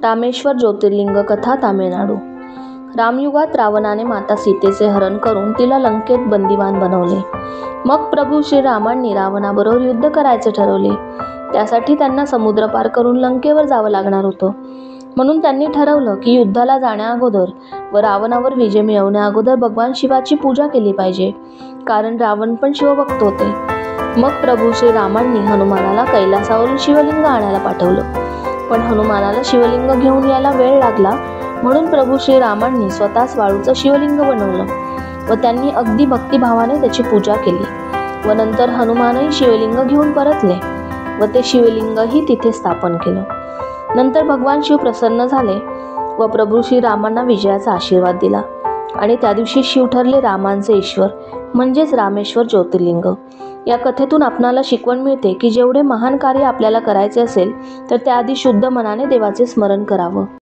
रामेश्वर ज्योतिर्लिंग कथा तामिळनाडू. रामयुगात रावणाने माता सीतेचे हरण करून तिला लंकेत बंदिवान बनवले. मग प्रभू श्रीरामांनी रावणाबरोबर युद्ध करायचे ठरवले. त्यासाठी त्यांना समुद्र पार करून लंकेवर जावं लागणार होतं. म्हणून त्यांनी ठरवलं की युद्धाला जाण्याअगोदर व रावणावर विजय मिळवण्या अगोदर भगवान शिवाची पूजा केली पाहिजे, कारण रावण पण शिवभक्त होते. मग प्रभू श्रीरामांनी हनुमानाला कैलासावरून शिवलिंग आणायला पाठवलं. पण हनुमानाला शिवलिंग घेऊन यायला वेळ लागला, म्हणून प्रभू श्रीरामांनी स्वतःच वाळूचं शिवलिंग बनवलं व त्यांनी अगदी भक्तिभावाने त्याची पूजा केली. व नंतर हनुमानही शिवलिंग घेऊन परतले व ते शिवलिंगही तिथे स्थापन केलं. नंतर भगवान शिव प्रसन्न झाले व प्रभू श्रीरामांना विजयाचा आशीर्वाद दिला आणि त्या दिवशी शिव ठरले रामांचे ईश्वर, म्हणजेच रामेश्वर ज्योतिर्लिंग. या कथेतून आपणाला शिकवण मिळते की जेवढे महान कार्य आपल्याला करायचे असेल तर त्याआधी शुद्ध मनाने देवाचे स्मरण करावं.